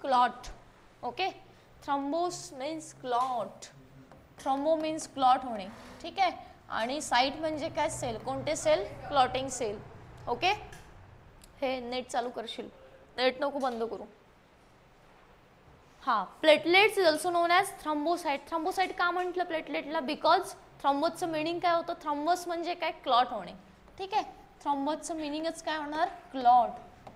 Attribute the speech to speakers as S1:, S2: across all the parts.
S1: Clot. Okay, thrombos means clot. Thrombo means clot होणे. ठीक आहे. आणि साइट म्हणजे काय? सेल. कोणते सेल? Clotting cell. ओके, हे नेट चालू करशील, नेट नको बंद करू. हां, platelets is also known as thrombocyte. Thrombocyte का म्हटलं प्लेटलेटला? बिकॉज थ्रोम्बोजचं मिनिंग काय होतं? थ्रोम्बस म्हणजे काय? क्लॉट होणे. ठीक आहे, थ्रोम्बोजचं मिनिंगच काय होणार? Clot.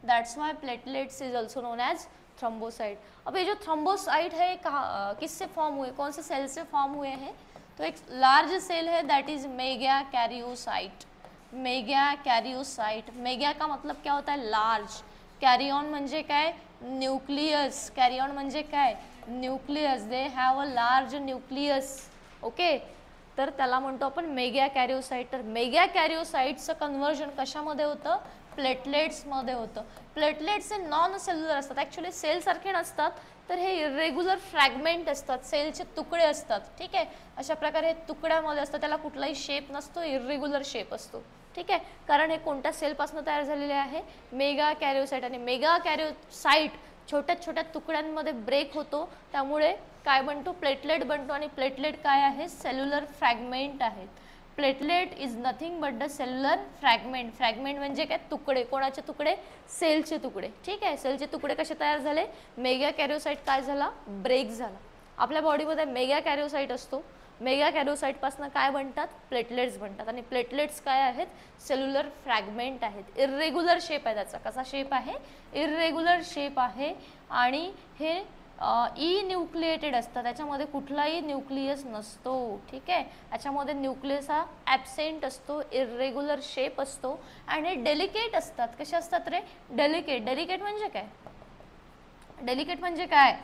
S1: That's why platelets is also known as thrombocyte. अब ये जो थ्रोम्बोसाइट है किससे फॉर्म हुए, कौन से सेल से फॉर्म हुए हैं? तो एक लार्ज सेल है that is mega karyocyte. Mega karyocyte. Mega का मतलब क्या होता है? लार्ज. कॅरियॉन म्हणजे काय? न्यूक्लियस. कॅरियॉन म्हणजे काय? Nucleus. They have a large nucleus. Okay, तर त्याला म्हणतो आपण मेगा कॅरियोसाइट. तर मेगा कॅरियोसाइटचं कन्व्हर्जन कशामध्ये होतं? प्लेटलेट्समध्ये होतं. प्लेटलेट्स हे नॉन सेल्युलर असतात. ॲक्च्युली सेलसारखे नसतात, तर हे इरेग्युलर फ्रॅगमेंट असतात, सेलचे तुकडे असतात. ठीक आहे, अशा प्रकारे तुकड्यामध्ये असतात. त्याला कुठलाही शेप नसतो, इरेग्युलर शेप असतो. ठीक आहे, कारण हे कोणत्या सेलपासून तयार झालेले आहे? मेगा कॅरियोसाइट. आणि मेगा कॅरियोसाइट छोट्या छोट्या तुकड्यांमध्ये ब्रेक होतो, त्यामुळे काय बनतो? प्लेटलेट बनतो. आणि प्लेटलेट काय आहे? सेल्युलर फ्रॅगमेंट आहेत. Platelet is nothing but the cellular fragment. Fragment म्हणजे काय? तुकडे. कोणाचे तुकडे? सेलचे तुकडे. ठीक आहे, सेलचे तुकडे कसे तयार झाले? मेगा कॅरियोसाइट काय झाला? ब्रेक झाला. आपल्या बॉडीमध्ये मेगा कॅरियोसाइट असतो. मेगा कॅरियोसाइटपासून काय बनतात? प्लेटलेट्स बनतात. आणि प्लेटलेट्स काय आहेत? सेल्युलर फ्रॅगमेंट आहेत. इरेग्युलर शेप आहे त्याचा. कसा शेप आहे? इरेग्युलर शेप आहे. आणि हे ई न्यूक्लिएटेड असतं, त्याच्यामध्ये कुठलाही न्यूक्लियस नसतो. ठीक आहे, याच्यामध्ये न्यूक्लियस हा ॲबसेंट असतो, इरेग्युलर शेप असतो. आणि डेलिकेट असतात. कसे असतात रे? डेलिकेट. डेलिकेट म्हणजे काय? डेलिकेट म्हणजे काय?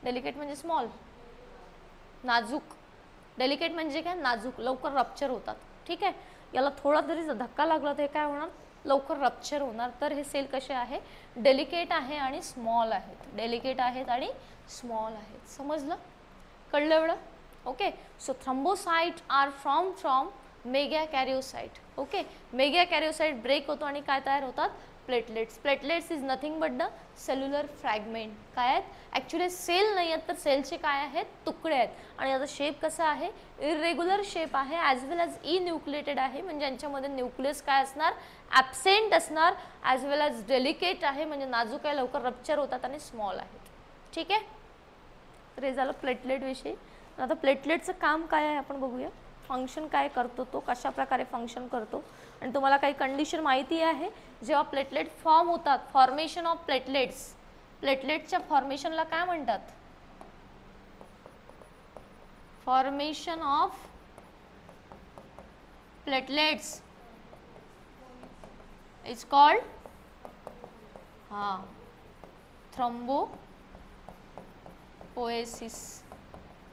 S1: डेलिकेट म्हणजे स्मॉल, नाजूक. डेलिकेट म्हणजे काय? नाजूक, लवकर रप्चर होतात. ठीक आहे, याला थोडा जरी धक्का लागला तर काय होणार? लवकर रप्चर होणार. तर हे सेल कसे आहे? डेलिकेट आहे आणि स्मॉल आहेत. डेलिकेट आहेत आणि स्मॉल आहेत. समजलं? कळलं एवढं? Okay, so thrombocyte are from megakaryocyte. Okay, megakaryocyte break होतो आणि काय तयार होतात? Platelets. Platelets is nothing but the cellular fragment. काय आहेत? ॲक्च्युली सेल नाही आहेत, तर सेलचे काय आहेत? तुकडे आहेत. आणि याचा शेप कसा आहे? इरेग्युलर शेप आहे, ॲज वेल ॲज ई न्यूक्लिएटेड आहे, म्हणजे यांच्यामध्ये न्यूक्लियस काय असणार? ॲबसेंट असणार. ॲज वेल ॲज डेलिकेट आहे, म्हणजे नाजूक आहे, लवकर रप्चर होतात. आणि स्मॉल आहेत. ठीक आहे, तर हे झालं प्लेटलेट विषयी. आता प्लेटलेटचं काम काय आहे आपण बघूया. फंक्शन काय करतो, तो कशा प्रकारे फंक्शन करतो. आणि तुम्हाला काही कंडिशन माहिती आहे? जेव्हा प्लेटलेट फॉर्म होतात, फॉर्मेशन ऑफ प्लेटलेट्स, प्लेटलेटच्या फॉर्मेशनला काय म्हणतात? Formation of platelets is called thrombopoiesis.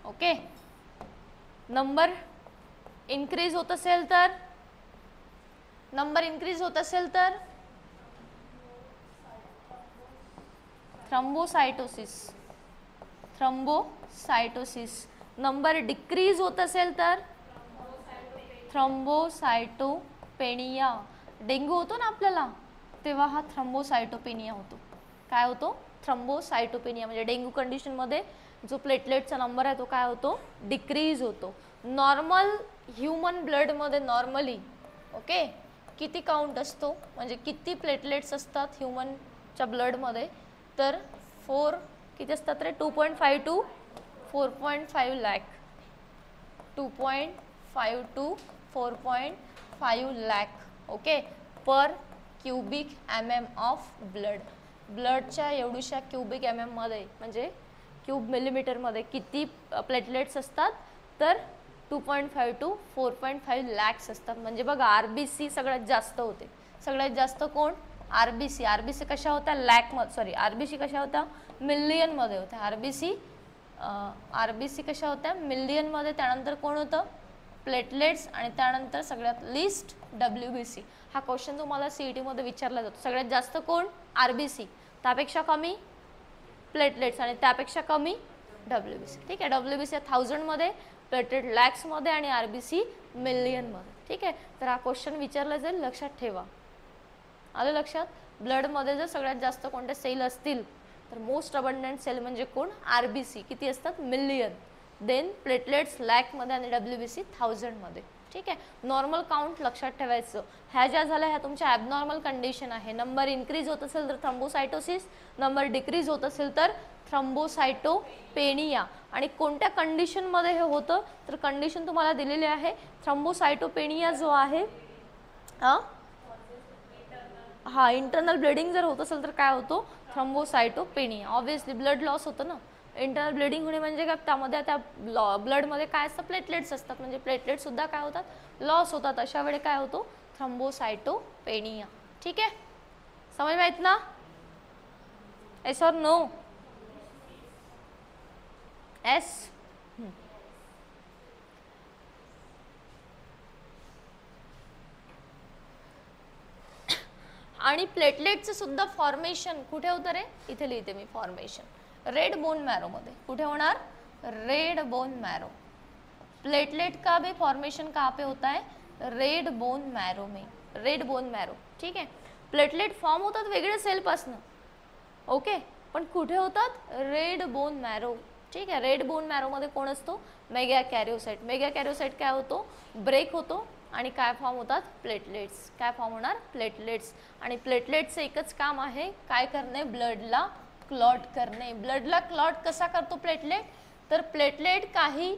S1: Okay, number increase होत असेल तर, नंबर इन्क्रीज होत असेल तर थ्रोम्बोसाइटोसिस. थ्रोम्बोसाइटोसिस. नंबर डिक्रीज होत असेल तर थ्रोम्बोसाइटोपेनिया. डेंग्यू होतो ना आपल्याला, तेव्हा हा थ्रोम्बोसाइटोपेनिया होतो. काय होतो? थ्रोम्बोसाइटोपेनिया. म्हणजे डेंग्यू कंडिशनमध्ये जो प्लेटलेटचा नंबर आहे तो काय होतो? डिक्रीज होतो. नॉर्मल ह्यूमन ब्लडमध्ये नॉर्मली ओके किती काउंट असतो, म्हणजे किती प्लेटलेट्स असतात ह्यूमनच्या ब्लडमध्ये? तर 4 किती असतात रे? 2.5 to 4.5 lakh. 2.5 to 4.5 lakh. Okay, per cubic mm of blood. ब्लडच्या एवढ्याशा क्युबिक mm मध्ये, म्हणजे क्यूब मिलीमीटरमध्ये किती प्लेटलेट्स असतात? तर 2.5 टू 4.5 लॅक्स असतात. म्हणजे बघा, RBC सगळ्यात जास्त होते. सगळ्यात जास्त कोण? RBC. RBC कशा होत्या? लॅकमध्ये, सॉरी, RBC कशा होत्या? मिलियनमध्ये होत्या. RBC कशा होत्या? मिलियनमध्ये. त्यानंतर कोण होतं? प्लेटलेट्स. आणि त्यानंतर सगळ्यात लिस्ट WBC. हा क्वेश्चन तुम्हाला CET मध्ये विचारला जातो. सगळ्यात जास्त कोण? RBC. त्यापेक्षा कमी प्लेटलेट्स आणि त्यापेक्षा कमी WBC. ठीक आहे, WBC 1000 मध्ये, प्लेटलेट लॅक्स मध्ये आणि RBC मिलियन मध्ये. ठीक आहे, तर हा क्वेश्चन विचारला जाईल, लक्षात ठेवा. आलं लक्षात? ब्लड मध्ये जर सगळ्यात जास्त कोणते सेल असतील तर मोस्ट अबंडंट सेल म्हणजे कोण? RBC. किती असतात? मिलियन. देन प्लेटलेट्स लॅकमध्ये आणि WBC 1000मध्ये. ठीक आहे. नॉर्मल काउंट लक्षात ठेवायचं. ह्या ज्या झाल्या ह्या तुमच्या ॲबनॉर्मल कंडिशन आहे. नंबर इन्क्रीज होत असेल तर थ्रोम्बोसायटोसिस, नंबर डिक्रीज होत असेल तर थ्रोम्बोसायटोपेनिया. आणि कोणत्या कंडिशनमध्ये हे होतं तर कंडिशन तुम्हाला दिलेली आहे. थ्रोम्बोसायटोपेनिया जो आहे हा इंटरनल ब्लिडिंग जर होत असेल तर काय होतो? थ्रोम्बोसायटोपेनिया. ऑब्व्हियसली ब्लड लॉस होतं ना. इंटरनल ब्लिडिंग होणे म्हणजे काय? त्यामध्ये त्या ब्लडमध्ये काय असतं? प्लेटलेट्स असतात. म्हणजे प्लेटलेट सुद्धा काय होतात? लॉस होतात. अशा वेळी काय होतो? थ्रोम्बोसायटोपेनिया. ठीक आहे. समज माहित ना? येस और नो? एस. आणि प्लेटलेटचं सुद्धा फॉर्मेशन कुठे होतं रे? इथे लिहिते मी फॉर्मेशन. रेड बोन मॅरो मध्ये. कुठे होणार? Red bone marrow. प्लेटलेट का भी फॉर्मेशन कहाँ पे होता है? रेड बोन मॅरो में. Red bone marrow. ठीक आहे. प्लेटलेट फॉर्म होतात वेगळ्या सेल पासून. ओके. पण कुठे होतात? Red bone marrow. ठीक आहे. रेड बोन मॅरो मध्ये कोण असतो? मेगा कॅरिओसाइट. मेगा कॅरिओसाइट काय होतो? ब्रेक होतो आणि काय फॉर्म होतात? प्लेटलेट्स. काय फॉर्म होणार? प्लेटलेट्स. आणि प्लेटलेट्सचं एकच काम आहे काय करणे? ब्लडला क्लॉट करणे. ब्लडला क्लॉट कसा करतो प्लेटलेट? तर प्लेटलेट काही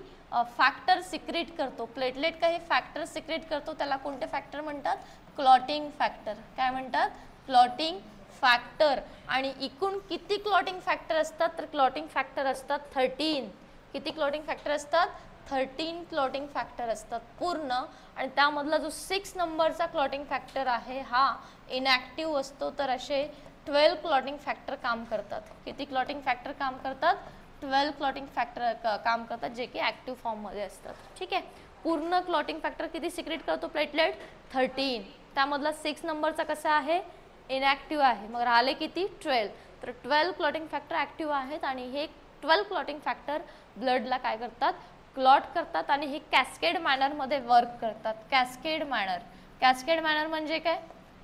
S1: फॅक्टर सिक्रेट करतो. प्लेटलेट काही फॅक्टर सिक्रेट करतो. त्याला कोणते फॅक्टर म्हणतात? Clotting factor. काय म्हणतात? Clotting factor. आणि एकूण किती क्लॉटिंग फॅक्टर असतात? तर क्लॉटिंग फॅक्टर असतात 13. किती क्लॉटिंग फॅक्टर असतात? 13 क्लॉटिंग फॅक्टर असतात पूर्ण. आणि त्यामधला जो 6 नंबरचा क्लॉटिंग फॅक्टर आहे हा इनॅक्टिव्ह असतो. तर असे 12 क्लॉटिंग फॅक्टर काम करतात. किती क्लॉटिंग फॅक्टर काम करतात? 12 क्लॉटिंग फॅक्टर काम करतात जे की ॲक्टिव्ह फॉर्ममध्ये असतात. ठीक आहे. पूर्ण क्लॉटिंग फॅक्टर किती सिक्रेट करतो प्लेटलेट? 13. त्यामधला 6 नंबरचा कसा आहे? इनॅक्टिव्ह आहे. मग राहिले किती? 12. तर 12 क्लॉटिंग फॅक्टर ॲक्टिव्ह आहेत आणि हे 12 क्लॉटिंग फॅक्टर ब्लडला काय करतात? क्लॉट करतात. आणि हे कॅस्केड मॅनरमध्ये वर्क करतात. Cascade manner. कॅस्केड मॅनर म्हणजे काय?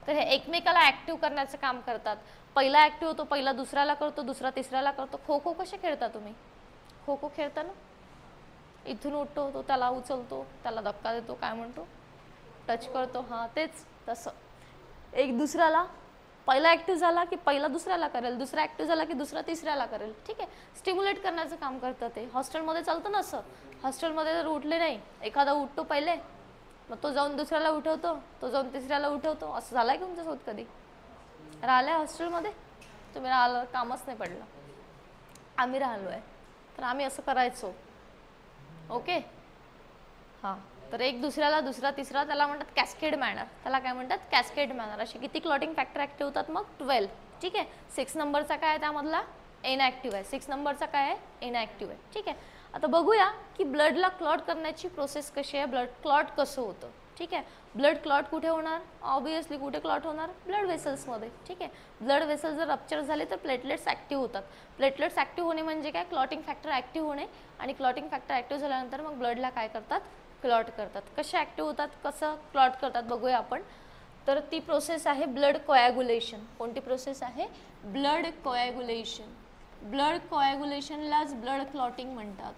S1: तर हे एकमेकाला ॲक्टिव्ह करण्याचं काम करतात. पहिला ॲक्टिव्ह होतो, पहिला दुसऱ्याला करतो, दुसरा तिसऱ्याला करतो. खो खो कसे खेळता तुम्ही? खो खो खेळता ना? इथून उठतो, तो त्याला उचलतो, त्याला धक्का देतो, काय म्हणतो? टच करतो. हां तेच तसं. एक दुसऱ्याला पहिला ॲक्टिव्ह झाला की पहिला दुसऱ्याला करेल, दुसरा ॲक्टिव्ह झाला की दुसरा तिसऱ्याला करेल. ठीक आहे. स्टिम्युलेट करण्याचं काम करतं ते. हॉस्टेलमध्ये चालतं ना असं. हॉस्टेलमध्ये जर उठले नाही, एखादा उठतो पहिले, मग तो जाऊन दुसऱ्याला उठवतो, तो जाऊन तिसऱ्याला उठवतो. असं झालं आहे की तुमच्यासोबत कधी? राहिलं आहे हॉस्टेलमध्ये? तुम्ही राहिलं कामच नाही पडलं. आम्ही राहिलो आहे तर आम्ही असं करायचो. ओके. हां. तर एक दुसऱ्याला, दुसरा तिसरा, त्याला म्हणतात कॅस्केड मॅनर. त्याला काय म्हणतात? Cascade manner. असे किती क्लॉटिंग फॅक्टर ॲक्टिव्ह होतात? मग 12. ठीक आहे. 6 नंबरचा काय आहे त्यामधला? इनॅक्टिव्ह आहे. 6 नंबरचा काय आहे? इनॅक्टिव्ह आहे. ठीक आहे. आता बघूया की ब्लडला क्लॉट करण्याची प्रोसेस कशी आहे, ब्लड क्लॉट कसं होतं. ठीक आहे. ब्लड क्लॉट कुठे होणार? ऑब्व्हियसली कुठे क्लॉट होणार? ब्लड वेसल्समध्ये. ठीक आहे. ब्लड वेसल्स जर रप्चर झाले तर प्लेटलेट्स ॲक्टिव्ह होतात. प्लेटलेट्स ॲक्टिव्ह होणे म्हणजे काय? क्लॉटिंग फॅक्टर ॲक्टिव्ह होणे. आणि क्लॉटिंग फॅक्टर ॲक्टिव्ह झाल्यानंतर मग ब्लडला काय करतात? क्लॉट करतात. कसे ॲक्टिव्ह होतात? कसं क्लॉट करतात बघूया आपण. तर ती प्रोसेस आहे ब्लड कोॲग्युलेशन. कोणती प्रोसेस आहे? Blood coagulation. ब्लड कोॲग्युलेशनलाच ब्लड क्लॉटिंग म्हणतात.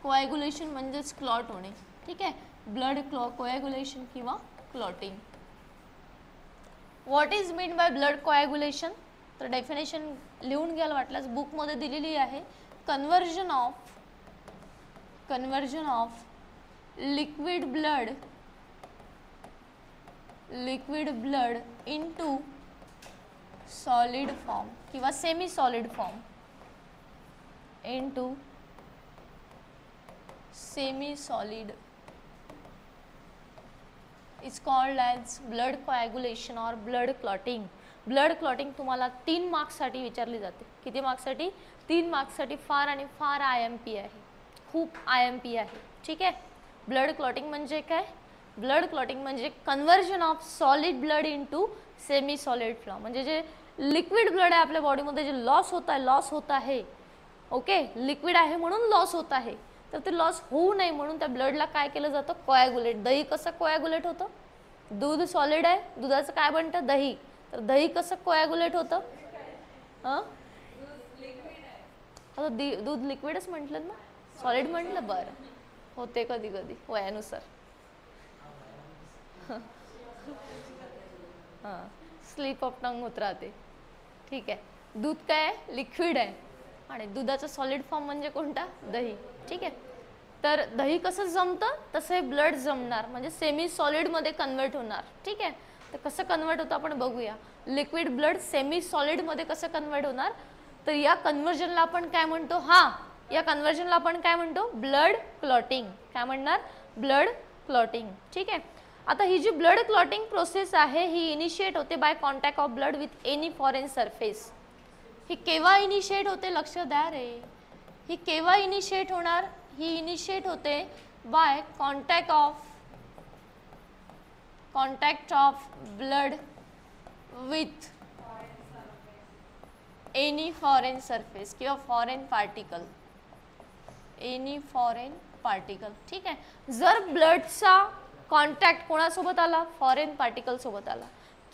S1: कोॲग्युलेशन म्हणजेच क्लॉट होणे. ठीक आहे. ब्लड कोॲग्युलेशन किंवा clotting. What is mean by blood coagulation? तर डेफिनेशन लिहून घ्यायला वाटल्यास बुकमध्ये दिलेली आहे. Conversion of liquid blood into solid form किंवा semi solid form. Into semi solid is called as blood coagulation or blood clotting. Blood clotting तुम्हाला 3 मार्क्ससाठी विचारली जाते. किती मार्क्ससाठी? 3 मार्क्ससाठी. फार आणि फार IMP आहे. खूप IMP आहे. ठीक आहे. ब्लड क्लॉटिंग म्हणजे काय? ब्लड क्लॉटिंग म्हणजे conversion of solid blood into semi solid form. म्हणजे जे लिक्विड ब्लड आहे आपल्या बॉडीमध्ये जे लॉस होत आहे. ओके. लिक्विड आहे म्हणून लॉस होत आहे. तर ते लॉस होऊ नये म्हणून त्या ब्लडला काय केलं जातं? कोॲग्युलेट. दही कसं कोॲग्युलेट होतं? दूध सॉलिड आहे, दुधाचं काय बनतं? दही. तर दही कसं कोॲग्युलेट होतं? आता दूध लिक्विडच म्हटलं ना, सॉलिड म्हटलं, बरं होते कधी कधी वयानुसार. हां, स्लिप ऑफ टंग होत राहते. ठीक आहे, दूध काय आहे, लिक्विड आहे आणि दुधाचा सॉलिड फॉर्म म्हणजे कोणता, दही. ठीक आहे, तर दही कसं जमतं तसं हे ब्लड जमणार, म्हणजे सेमी सॉलिडमध्ये कन्वर्ट होणार. ठीक आहे, तर कसं कन्वर्ट होतं आपण बघूया. लिक्विड ब्लड सेमी सॉलिडमध्ये कसं कन्वर्ट होणार, तर या कन्व्हर्जनला आपण काय म्हणतो, हां या कन्व्हर्जनला आपण काय म्हणतो, ब्लड क्लॉटिंग. काय म्हणणार, ब्लड क्लॉटिंग. ठीक आहे, आता ही जी ब्लड क्लॉटिंग प्रोसेस आहे ही इनिशिएट होते by contact of blood with any foreign surface. ही केव्हा इनिशिएट होते, लक्ष द्या रे, ही केव्हा इनिशिएट होणार, ही इनिशिएट होते by contact of blood with any foreign surface किंवा foreign particle, any foreign particle. ठीक आहे, जर ब्लडचा कॉन्टॅक्ट कोणासोबत आला, फॉरेन पार्टिकल सोबत आला,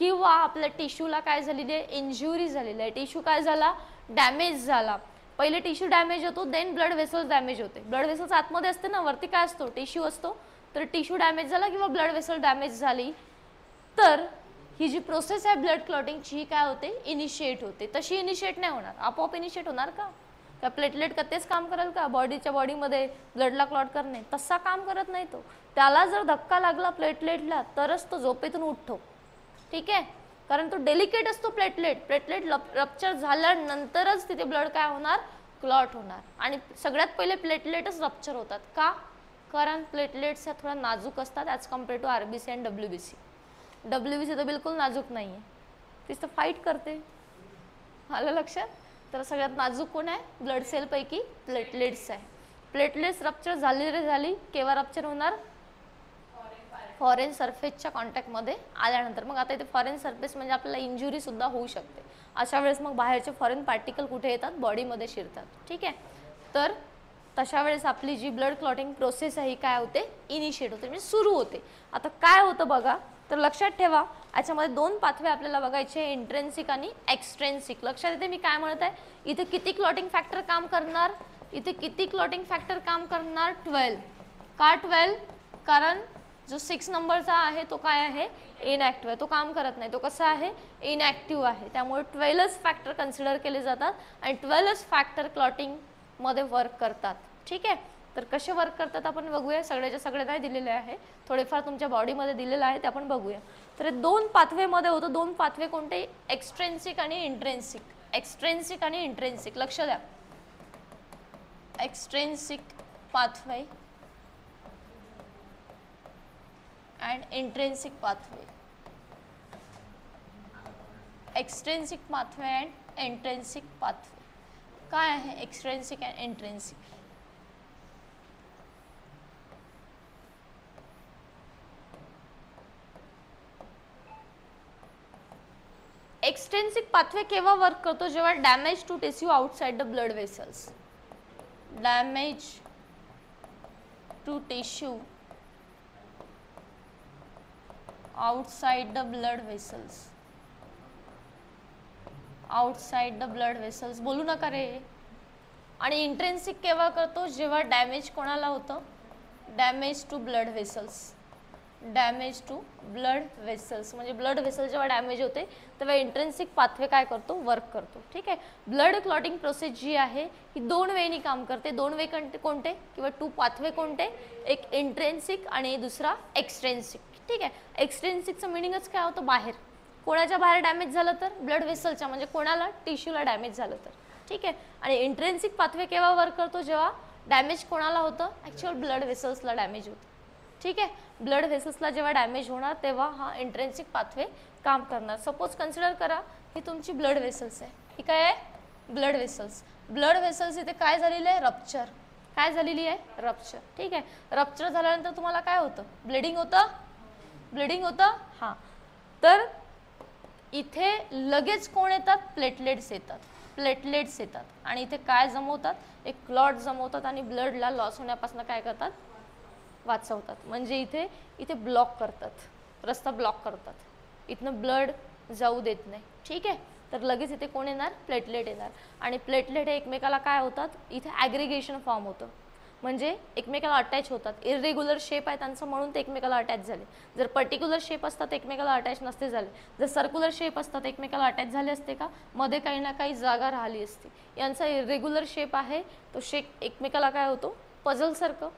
S1: किंवा आपल्या टिश्यूला काय झालेली आहे, इंज्युरी झालेली आहे, टिश्यू काय झाला, डॅमेज झाला. पहिले टिश्यू डॅमेज होतो, देन ब्लड वेसल्स डॅमेज होते. ब्लड वेसल्स आतमध्ये असते ना, वरती काय असतो, टिश्यू असतो. तर टिश्यू डॅमेज झाला किंवा ब्लड वेसल डॅमेज झाली तर ही जी प्रोसेस आहे ब्लड क्लॉटिंगची ही काय होते, इनिशिएट होते. तशी इनिशिएट नाही होणार, आपोआप इनिशिएट होणार का, का प्लेटलेट का तेच काम करेल का बॉडीच्या बॉडीमध्ये ब्लडला क्लॉट करणे, तसा काम करत नाही तो. त्याला जर धक्का लागला प्लेटलेटला तरच तो झोपेतून उठतो. ठीक आहे, कारण तो डेलिकेट असतो प्लेटलेट. प्लेटलेट रप्चर झाल्यानंतरच तिथे ब्लड काय होणार, क्लॉट होणार. आणि सगळ्यात पहिले प्लेटलेटच रप्चर होतात का, कारण प्लेटलेट्स ह्या थोड्या नाजूक असतात as compare to RBC and WBC. WBC तर बिलकुल नाजूक नाही आहे, तीच तर फाईट करते. आलं लक्षात. तर सगळ्यात नाजूक कोण आहे, ब्लड सेलपैकी प्लेटलेट्स आहे. प्लेटलेट्स रप्चर झाली केव्हा रप्चर होणार, फॉरेन सरफेसच्या कॉन्टॅक्टमध्ये आल्यानंतर. मग आता इथे फॉरेन सरफेस म्हणजे आपल्याला इंजुरी सुद्धा होऊ शकते. अशा वेळेस मग बाहेरचे फॉरेन पार्टिकल कुठे येतात, बॉडीमध्ये शिरतात. ठीक आहे, तर तशा वेळेस आपली जी ब्लड क्लॉटिंग प्रोसेस आहे ही काय होते, इनिशिएट होते, म्हणजे सुरू होते. आता काय होतं बघा, तर लक्षात ठेवा याच्यामध्ये दोन पाथवे आपल्याला बघायचे, इंट्रेन्सिक आणि एक्सट्रेन्सिक. लक्षात येते मी काय म्हणत आहे, इथे किती क्लॉटिंग फॅक्टर काम करणार, इथे किती क्लॉटिंग फॅक्टर काम करणार, 12. का 12, कारण जो 6 नंबरचा आहे तो काय आहे, इनॅक्टिव्ह आहे, तो काम करत नाही. तो कसा आहे, इनॅक्टिव्ह आहे. त्यामुळे 12च फॅक्टर कन्सिडर केले जातात आणि 12च फॅक्टर क्लॉटिंगमध्ये वर्क करतात. ठीक आहे, तर कसे वर्क करतात आपण बघूया. सगळ्याच्या सगळे काय दिलेले आहे, थोडेफार तुमच्या बॉडीमध्ये दिलेलं आहे ते आपण बघूया. तर दोन पाथवेमध्ये होतं, दोन पाथवे कोणते, एक्सट्रेन्सिक आणि इंट्रेन्सिक. एक्सट्रेन्सिक आणि इंट्रेन्सिक, लक्ष द्या. एक्सट्रेन्सिक pathway and intrinsic pathway. Extrinsic pathway and intrinsic pathway. काय आहे extrinsic and intrinsic? Extrinsic pathway केव्हा वर्क करतो, जेव्हा damage to tissue outside the blood vessels. Damage to tissue outside the blood vessels, outside the blood vessels बोलू नका रे. आणि intrinsic केव्हा करतो, जेव्हा डॅमेज कोणाला होतं, damage to blood vessels. Damage to blood vessels म्हणजे ब्लड वेसल जेव्हा डॅमेज होते तेव्हा इंट्रेन्सिक पाथवे काय करतो, वर्क करतो. ठीक आहे, ब्लड क्लॉटिंग प्रोसेस जी आहे ही दोन वेनी काम करते. दोन वे कोणते किंवा 2 पाथवे कोणते, एक इंट्रेन्सिक आणि दुसरा एक्सट्रेन्सिक. ठीक आहे, एक्सट्रेन्सिकचं मिनिंगच काय होतं, बाहेर. कोणाच्या बाहेर डॅमेज झालं तर, ब्लड वेसलच्या, म्हणजे कोणाला, टिश्यूला डॅमेज झालं तर. ठीक आहे, आणि इंट्रेन्सिक पाथवे केव्हा वर्क करतो, जेव्हा डॅमेज कोणाला होतं, ॲक्च्युअल ब्लड वेसल्सला डॅमेज होतं. ठीक आहे, ब्लड वेसल्सला जेव्हा डॅमेज होणार तेव्हा हा इंट्रेन्सिक पाथवे काम करणार. सपोज कन्सिडर करा ही तुमची ब्लड वेसल्स आहे, ही काय आहे, ब्लड वेसल्स. ब्लड वेसल्स इथे काय झालेली आहे, रप्चर. काय झालेली आहे, रप्चर. ठीक आहे, रप्चर झाल्यानंतर तुम्हाला काय होतं, ब्लिडिंग होतं. ब्लिडिंग होतं, हां. तर इथे लगेच कोण येतात, प्लेटलेट्स येतात. प्लेटलेट्स येतात आणि इथे काय जमवतात, एक क्लॉट जमवतात आणि ब्लडला लॉस होण्यापासून काय करतात, वाचवतात. म्हणजे इथे ब्लॉक करतात, रस्ता ब्लॉक करतात, इथनं ब्लड जाऊ देत नाही. ठीक आहे, तर लगेच इथे कोण येणार, प्लेटलेट येणार. आणि प्लेटलेट हे एकमेकाला काय होतात, इथे ॲग्रिगेशन फॉर्म होतं, म्हणजे एकमेकाला अटॅच होतात. इरेग्युलर शेप आहे त्यांचं म्हणून ते एकमेकाला अटॅच झाले. जर पर्टिक्युलर शेप असतात एकमेकाला अटॅच नसते झाले. जर सर्क्युलर शेप असतात एकमेकाला अटॅच झाले असते का, मध्ये काही ना काही जागा राहिली असते. यांचा इरेग्युलर शेप आहे तो शेप एकमेकाला काय होतो, पझलसारखं.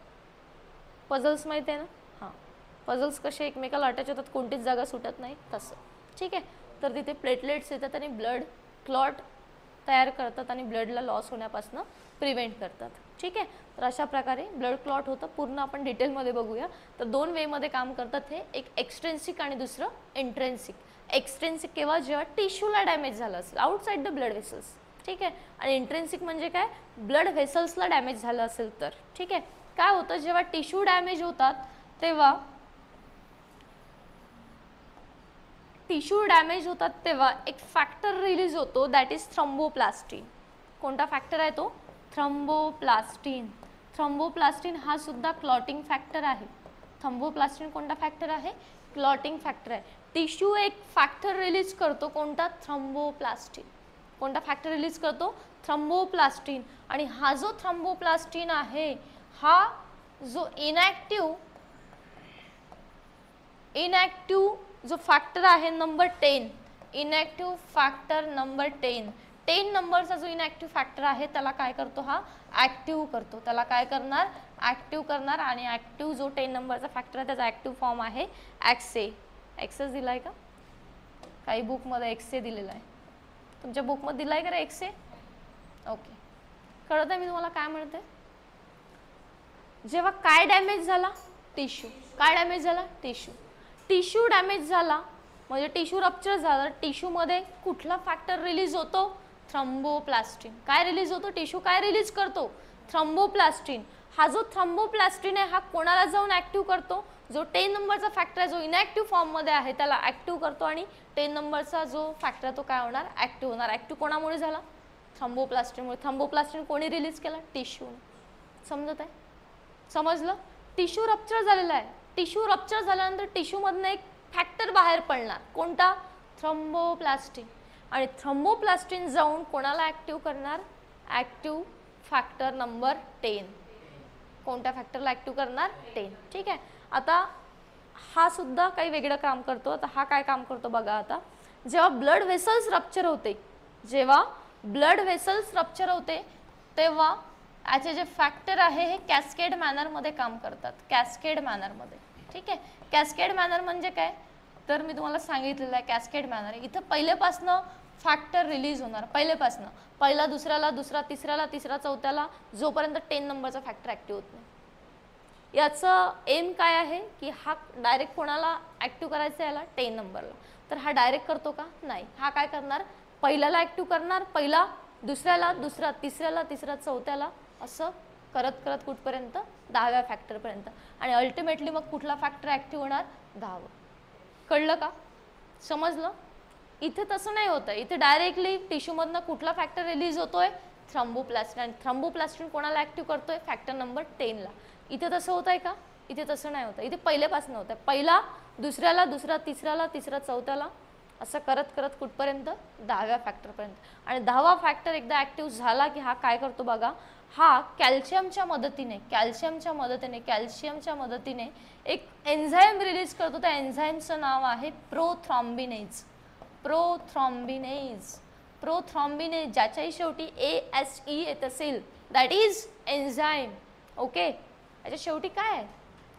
S1: पझल्स माहिती आहे ना, हां, पझल्स कसे एकमेकाला अटॅच होतात, कोणतीच जागा सुटत नाही तसं. ठीक आहे, तर तिथे प्लेटलेट्स येतात आणि ब्लड क्लॉट तयार करतात आणि ब्लडला लॉस होण्यापासून प्रिव्हेंट करतात. ठीक आहे, तर अशा प्रकारे ब्लड क्लॉट होतं. पूर्ण आपण डिटेलमध्ये बघूया. तर 2 वेमध्ये काम करतात हे, एक एक्सट्रेन्सिक आणि दुसरं इंट्रेन्सिक. एक्सट्रेन्सिक केव्हा, जेव्हा टिश्यूला डॅमेज झालं असेल आउटसाइड द ब्लड व्हेसल्स. ठीक आहे, आणि इंट्रेन्सिक म्हणजे काय, ब्लड व्हेसल्सला डॅमेज झालं असेल तर. ठीक आहे, काय होतं, जेव्हा टिश्यू डॅमेज होतात तेव्हा एक फॅक्टर रिलीज होतो, दॅट इज थ्रोम्बोप्लास्टिन. कोणता फॅक्टर आहे तो, थ्रोम्बोप्लास्टिन. थ्रोम्बोप्लास्टिन हा सुद्धा क्लॉटिंग फॅक्टर आहे. थ्रोम्बोप्लास्टिन कोणता फॅक्टर आहे, क्लॉटिंग फॅक्टर आहे. टिश्यू एक फॅक्टर रिलीज करतो, कोणता, थ्रोम्बोप्लास्टिन. कोणता फॅक्टर रिलीज करतो, थ्रोम्बोप्लास्टिन. आणि हा जो थ्रोम्बोप्लास्टिन आहे, हा जो इनॅक्टिव्ह जो फॅक्टर आहे नंबर 10, इनॅक्टिव्ह फॅक्टर नंबर 10 नंबरचा जो इनॅक्टिव्ह फॅक्टर आहे त्याला काय करतो, हा ॲक्टिव्ह करतो. त्याला काय करणार, ॲक्टिव्ह करणार. आणि ॲक्टिव्ह जो 10 नंबरचा फॅक्टर आहे त्याचा ॲक्टिव्ह फॉर्म आहे एक्से. एक्सेस दिला आहे का, काही बुकमध्ये एक्से दिलेला आहे, तुमच्या बुकमध्ये दिला आहे का रे एक्से. ओके, कळत आहे मी तुम्हाला काय म्हणते. जेव्हा काय डॅमेज झाला, टिश्यू. काय डॅमेज झाला, टिश्यू. टिश्यू डॅमेज झाला म्हणजे टिश्यू रप्चर झालं. टिश्यूमध्ये कुठला फॅक्टर रिलीज होतो, थ्रोम्बोप्लास्टिन. काय रिलीज होतो, टिश्यू काय रिलीज करतो, थ्रोम्बोप्लास्टिन. हा जो थ्रोम्बोप्लास्टिन आहे हा कोणाला जाऊन ॲक्टिव्ह करतो, जो 10 नंबरचा फॅक्टर आहे जो इनॅक्टिव्ह फॉर्ममध्ये आहे त्याला ॲक्टिव्ह करतो. आणि 10 नंबरचा जो फॅक्टर आहे तो काय होणार, ॲक्टिव्ह होणार. ॲक्टिव्ह कोणामुळे झाला, थ्रोम्बोप्लास्टिनमुळे. थ्रोम्बोप्लास्टिन कोणी रिलीज केला, टिश्यू. समजत आहे, समजलं. टिश्यू रप्चर झालेला आहे. टिश्यू रप्चर झाल्यानंतर टिश्यूमधनं एक फॅक्टर बाहेर पडणार, कोणता, थ्रोम्बोप्लास्टिन. आणि थ्रोम्बोप्लास्टिन जाऊन कोणाला ॲक्टिव्ह करणार, ॲक्टिव्ह फॅक्टर नंबर 10. कोणत्या फॅक्टरला ॲक्टिव्ह करणार, 10. ठीक आहे, आता हा सुद्धा काही वेगळं काम करतो. आता हा काय काम करतो बघा. आता जेव्हा ब्लड व्हेसल्स रप्चर होते, तेव्हा याचे जे फॅक्टर आहे हे कॅस्केड मॅनरमध्ये काम करतात, कॅस्केड मॅनरमध्ये. ठीक आहे, कॅस्केड मॅनर म्हणजे काय, तर मी तुम्हाला सांगितलेलं आहे कॅस्केड मॅनर. इथं पहिलेपासनं फॅक्टर रिलीज होणार, पहिलेपासनं, पहिला दुसऱ्याला, दुसरा तिसऱ्याला, तिसरा चौथ्याला, जोपर्यंत 10 नंबरचा फॅक्टर ॲक्टिव्ह होत नाही. याचं एम काय आहे की हा डायरेक्ट कोणाला ॲक्टिव्ह करायचं, याला 10 नंबरला. तर हा डायरेक्ट करतो का, नाही. हा काय करणार, पहिल्याला ॲक्टिव्ह करणार, पहिला दुसऱ्याला, दुसरा तिसऱ्याला, तिसरा चौथ्याला, असं करत करत कुठपर्यंत, 10व्या फॅक्टरपर्यंत. आणि अल्टिमेटली मग कुठला फॅक्टर ॲक्टिव्ह होणार, 10वा. कळलं का, समजलं. इथे तसं नाही होतं. इथे डायरेक्टली टिश्यूमधनं कुठला फॅक्टर रिलीज होतोय, थ्रोम्बोप्लास्टिन. आणि थ्रोम्बोप्लास्टिन कोणाला ॲक्टिव्ह करतोय, फॅक्टर नंबर 10ला. इथे तसं होत आहे का, इथे तसं नाही होतं. इथे पहिलेपासून होतं, पहिला दुसऱ्याला, दुसरा तिसऱ्याला, तिसरा चौथ्याला, असं करत करत कुठपर्यंत, 10व्या फॅक्टरपर्यंत. आणि 10वा फॅक्टर एकदा ॲक्टिव्ह झाला की हा काय करतो बघा, हा कॅल्शियमच्या मदतीने एक एन्झाईम रिलीज करतो. त्या एन्झाईमचं नाव आहे प्रोथ्रॉम्बिनेज. प्रोथ्रॉम्बिनेज ज्याच्याही शेवटी ASE येत असेल, दॅट इज एन्झाईम. ओके, याच्या शेवटी काय आहे,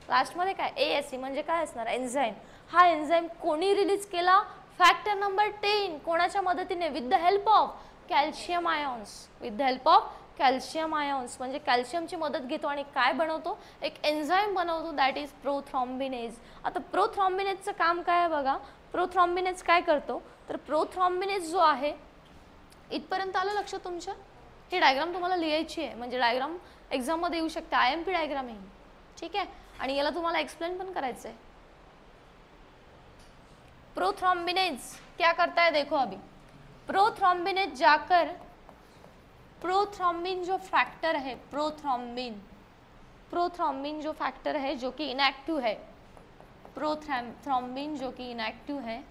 S1: लास्टमध्ये काय, ASE म्हणजे काय असणार, एन्झाईम. हा एन्झाईम कोणी रिलीज केला, फॅक्टर नंबर 10. कोणाच्या मदतीने, with the help of calcium ions. म्हणजे कॅल्शियमची मदत घेतो आणि काय बनवतो, एक एन्झाईम बनवतो, दॅट इज प्रोथ्रॉम्बिनेज. आता प्रोथ्रॉम्बिनेजचं काम काय आहे बघा. प्रोथ्रॉम्बिनेज काय करतो, तर प्रोथ्रॉम्बिनेज जो आहे, इथपर्यंत आलं लक्ष तुमच्या. ही डायग्राम तुम्हाला लिहायची आहे, म्हणजे डायग्राम एक्झाममध्ये येऊ शकते, IMP डायग्राम आहे. ठीक आहे, आणि याला तुम्हाला एक्सप्लेन पण करायचं आहे. प्रोथ्रॉम्बिनेज क्या करता है, देखो अभी. प्रोथ्रॉम्बिनेज जाकर प्रोथ्रॉम्बिन जो फैक्टर है, प्रोथ्रॉम्बिन जो फैक्टर है जो कि इनएक्टिव है, प्रोथ्रॉम्बिन जो कि इनएक्टिव है,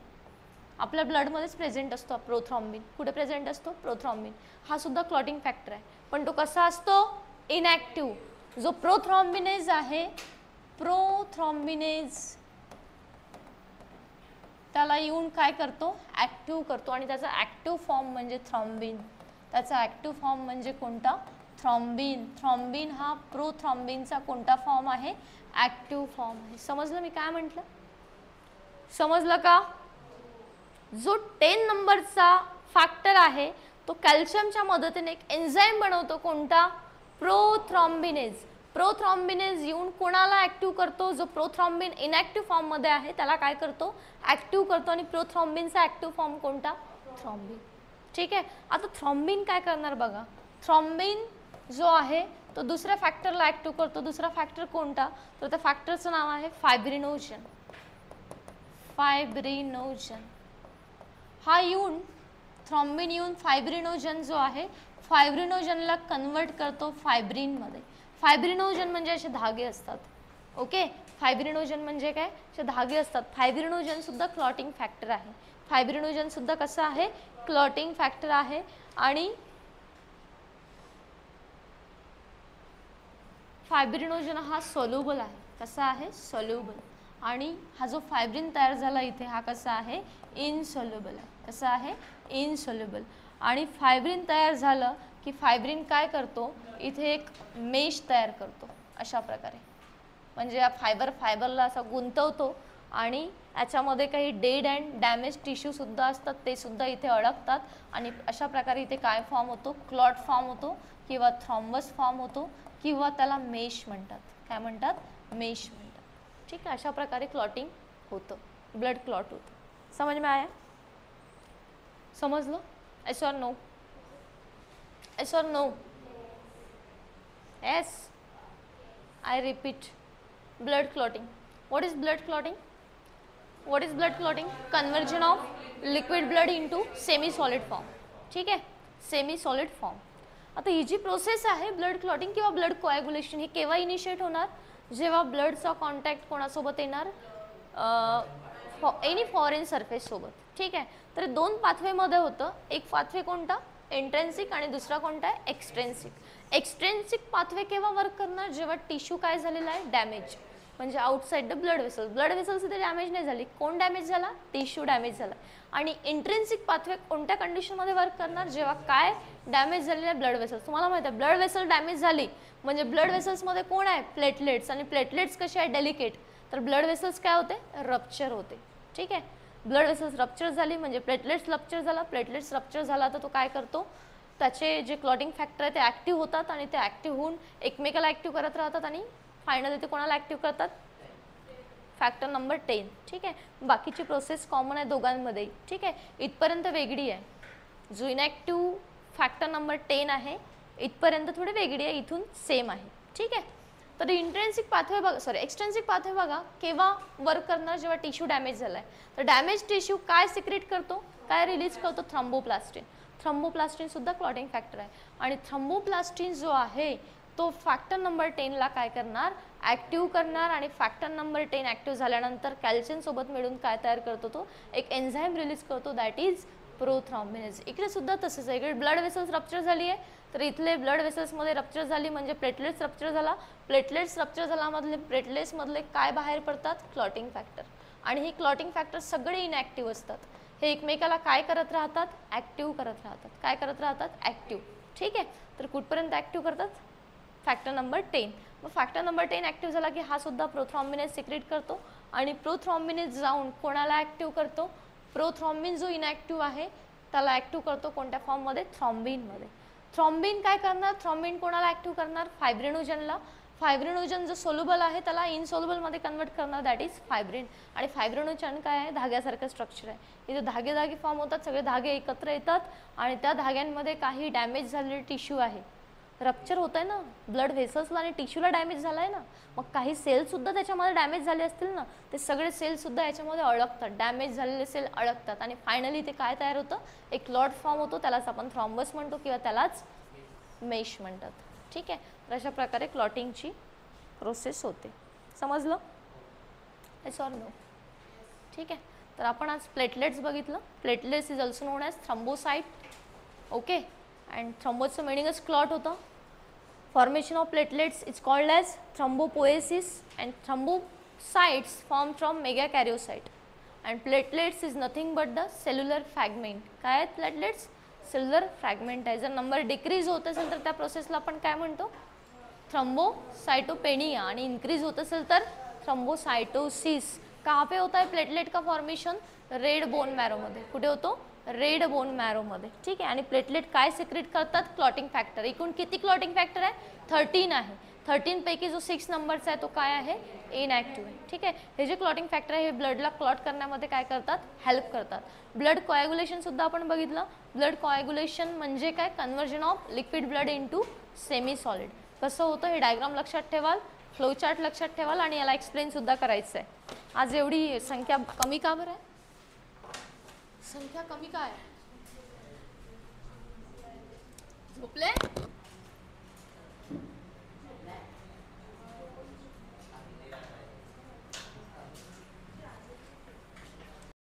S1: आपल्या ब्लडमध्येच प्रेझेंट असतो प्रोथ्रॉम्बिन. कुठे प्रेझेंट असतो? प्रोथ्रॉम्बिन. हा सुद्धा क्लॉटिंग फॅक्टर आहे, पण तो कसा असतो? इनॅक्टिव्ह. जो प्रोथ्रॉम्बिनेज आहे, प्रोथ्रॉम्बिनेज त्याला येऊन काय करतो? ॲक्टिव्ह करतो. आणि त्याचा ॲक्टिव्ह फॉर्म म्हणजे थ्रॉम्बिन. त्याचा ॲक्टिव्ह फॉर्म म्हणजे कोणता? थ्रॉम्बिन. थ्रॉम्बिन हा प्रोथ्रॉम्बिनचा कोणता फॉर्म आहे? ॲक्टिव्ह फॉर्म आहे. समजलं मी काय म्हटलं? समजलं का? जो 10 नंबरचा फॅक्टर आहे तो कॅल्शियमच्या मदतीने एक एन्झाईम बनवतो. कोणता? प्रोथ्रॉम्बिनेज. प्रोथ्रॉम्बिनेज येऊन कोणाला ॲक्टिव्ह करतो? जो प्रोथ्रॉम्बिन इनॅक्टिव्ह फॉर्ममध्ये आहे त्याला काय करतो? ॲक्टिव्ह करतो. आणि प्रोथ्रॉम्बिनचा ॲक्टिव्ह फॉर्म कोणता? थ्रॉम्बिन. ठीक आहे. आता थ्रॉम्बिन काय करणार बघा. थ्रॉम्बिन जो आहे तो दुसऱ्या फॅक्टरला ॲक्टिव्ह करतो. दुसरा फॅक्टर कोणता? तर त्या फॅक्टरचं नाव आहे फायब्रिनोजन. फायब्रिनोजन हा येऊन थ्रॉम्बिन येऊन फायब्रिनोजन जो आहे फायब्रिनोजनला कन्वर्ट करतो फायब्रिनमध्ये. फायब्रिनोजन म्हणजे असे धागे असतात. ओके. फायब्रिनोजन म्हणजे काय? असे धागे असतात. फायब्रिनोजन सुद्धा क्लॉटिंग फॅक्टर आहे. फायब्रिनोजन सुद्धा कसं आहे? क्लॉटिंग फॅक्टर आहे. आणि फायब्रिनोजन हा सोल्युबल आहे. कसा आहे? सोल्युबल. आणि हा जो फायब्रिन तयार झाला इथे हा कसा आहे? इनसोल्युबल आहे. कसा आहे? इनसोल्युबल. आणि फायब्रिन तयार झालं की फायब्रिन काय करतो? इथे एक मेश तयार करतो अशा प्रकारे. म्हणजे या फायबरला असा गुंतवतो आणि याच्यामध्ये काही डेड अँड डॅमेज टिश्यू सुद्धा असतात ते सुद्धा इथे अडकतात. आणि अशा प्रकारे इथे काय फॉर्म होतो? क्लॉट फॉर्म होतो किंवा थ्रॉम्बस फॉर्म होतो किंवा त्याला मेश म्हणतात. काय म्हणतात? मेश म्हणतात. ठीक आहे. अशा प्रकारे क्लॉटिंग होतं, ब्लड क्लॉट होतं. समझ में आया? समजलं? एस और नो? एस और no? Yes. I repeat, blood clotting. What is blood clotting? What is blood clotting? Conversion of liquid blood into semi-solid form. ठीक आहे? Semi solid form. आता ही जी प्रोसेस आहे ब्लड क्लॉटिंग किंवा ब्लड कोॲग्युलेशन ही केव्हा initiate होणार? जेव्हा ब्लडचा कॉन्टॅक्ट कोणासोबत येणार? एनी फॉरेन सरफेस सोबत. ठीक आहे. तर दोन पाथवेमध्ये होतं. एक पाथवे कोणता? इंट्रेन्सिक. आणि दुसरा कोणता आहे? एक्सट्रेन्सिक. एक्सट्रेन्सिक पाथवे केव्हा वर्क करणार? जेव्हा टिश्यू काय झालेला आहे? डॅमेज. म्हणजे outside the blood vessels. Blood vessels इथे डॅमेज नाही झाली. कोण डॅमेज झाला? टिश्यू डॅमेज झाला. आणि इंट्रेन्सिक पाथवे कोणत्या कंडिशनमध्ये वर्क करणार? जेव्हा काय डॅमेज झालेले आहे? Blood vessels. तुम्हाला माहिती आहे ब्लड वेसल डॅमेज झाली म्हणजे ब्लड वेसल्समध्ये कोण आहे? प्लेटलेट्स. आणि प्लेटलेट्स कसे आहे? डेलिकेट. तर ब्लड वेसल्स काय होते? रप्चर होते. ठीक आहे. ब्लड वेसल्स रप्चर झाली म्हणजे प्लेटलेट्स रप्चर झाला. प्लेटलेट्स रप्चर झाला तर तो काय करतो? त्याचे जे क्लॉटिंग फॅक्टर आहे ते ॲक्टिव्ह होतात आणि ते ॲक्टिव्ह होऊन एकमेकाला ॲक्टिव्ह करत राहतात आणि फायनली ते कोणाला ॲक्टिव्ह करतात? Factor number 10. ठीक आहे. बाकीची प्रोसेस कॉमन आहे दोघांमध्ये. ठीक आहे. इथपर्यंत वेगळी आहे. जो इनॅक्टिव्ह फॅक्टर नंबर 10 आहे इथपर्यंत थोडी वेगळी आहे, इथून सेम आहे. ठीक आहे. तर इंट्रेन्सिक पाथवे बघा, एक्सट्रेन्सिक पाथवे बघा केव्हा वर्क करणार? जेव्हा टिश्यू डॅमेज झाला आहे. तर डॅमेज टिश्यू काय सिक्रेट करतो? काय रिलीज करतो? थ्रोम्बोप्लास्टिन. थ्रोम्बोप्लास्टिन सुद्धा क्लॉटिंग फॅक्टर आहे. आणि थ्रोम्बोप्लास्टिन जो आहे तो फॅक्टर नंबर 10 ला काय करणार? ॲक्टिव्ह करणार. आणि फॅक्टर नंबर 10 ॲक्टिव्ह झाल्यानंतर कॅल्शियम सोबत मिळून काय तयार करतो? तो एक एन्झाईम रिलीज करतो दॅट इज प्रोथ्रॉम्बिनेज. इकडे सुद्धा तसंच आहे. इकडे ब्लड वेसल्स रप्चर झाली आहे तर इथले ब्लड वेसल्समध्ये रप्चर झाली म्हणजे प्लेटलेट्स रप्चर झाला. प्लेटलेट्स रप्चर झाल्यामधले प्लेटलेट्समधले काय बाहेर पडतात? Clotting factor. आणि हे क्लॉटिंग फॅक्टर सगळे इनॅक्टिव्ह असतात. हे एकमेकाला काय करत राहतात? ॲक्टिव्ह करत राहतात. काय करत राहतात? ॲक्टिव्ह. ठीक आहे. तर कुठपर्यंत ॲक्टिव्ह करतात? Factor number 10. मग फॅक्टर नंबर 10 ॲक्टिव्ह झाला की हा सुद्धा प्रोथ्रॉम्बिनेज सिक्रेट करतो. आणि प्रोथ्रॉम्बिनेज जाऊन कोणाला ॲक्टिव्ह करतो? प्रोथ्रॉम्बिन जो इनॅक्टिव्ह आहे त्याला ॲक्टिव्ह करतो कोणत्या फॉर्ममध्ये? थ्रॉम्बिनमध्ये. थ्रॉम्बिन काय करणार? थ्रॉम्बिन कोणाला ॲक्टिव्ह करणार? फायब्रिनोजनला. फायब्रिनोजन जो सोल्युबल आहे त्याला इनसोल्युबलमध्ये कन्वर्ट करणार दॅट इज फायब्रिन. आणि फायब्रिनोजन काय आहे? धाग्यासारखं स्ट्रक्चर आहे. इथे धागे धागे फॉर्म होतात. सगळे धागे एकत्र येतात आणि त्या धाग्यांमध्ये काही डॅमेज झालेले टिश्यू आहे. रप्चर होत आहे ना, ब्लड व्हेसल्सला आणि टिश्यूला डॅमेज झाला आहे ना, मग काही सेलसुद्धा त्याच्यामध्ये डॅमेज झाले असतील ना, ते सगळे सेलसुद्धा याच्यामध्ये अडकतात. डॅमेज झालेले सेल अडकतात आणि फायनली ते काय तयार होतं? एक क्लॉट फॉर्म होतो. त्यालाच आपण थ्रॉम्बस म्हणतो किंवा त्यालाच मेश म्हणतात. ठीक आहे. तर अशा प्रकारे क्लॉटिंगची प्रोसेस होते. समजलं? Yes or no? ठीक आहे. तर आपण आज प्लेटलेट्स बघितलं. Platelets is also known as thrombocyte. Okay, and थ्रम्बोचं मिनिंगच क्लॉट होतं. Formation of platelets is called as thrombopoiesis and thrombocytes form from megakaryocyte. And platelets is nothing but the cellular fragment. काय आहेत प्लेटलेट्स? सेल्युलर फ्रॅगमेंट आहे. जर number decrease होत असेल तर त्या प्रोसेसला आपण काय म्हणतो? थ्रम्बोसाइटोपेनिया. आणि इंक्रीज होत असेल तर थ्रम्बोसाइटोसिस. कहाँ पे होता है प्लेटलेट का फॉर्मेशन? रेड बोन मॅरोमध्ये. कुठे होतो? रेड बोन मॅरोमध्ये. ठीक आहे. आणि प्लेटलेट काय सिक्रेट करतात? Clotting factor. एकूण किती क्लॉटिंग फॅक्टर आहे? 13 आहे. 13 पैकी जो 6 नंबरचा आहे तो काय आहे? इनॅक्टिव्ह आहे. ठीक आहे. हे जे क्लॉटिंग फॅक्टर आहे हे ब्लडला क्लॉट करण्यामध्ये काय करतात? हेल्प करतात. ब्लड कोॲग्युलेशन सुद्धा आपण बघितलं. ब्लड कोॲग्युलेशन म्हणजे काय? Conversion of liquid blood into semi solid. कसं होतं हे डायग्राम लक्षात ठेवाल, फ्लो चार्ट लक्षात ठेवाल आणि याला एक्सप्लेन सुद्धा करायचं आहे. आज एवढी संख्या कमी का बरं आहे? संख्या कमी का आहे? झोपले?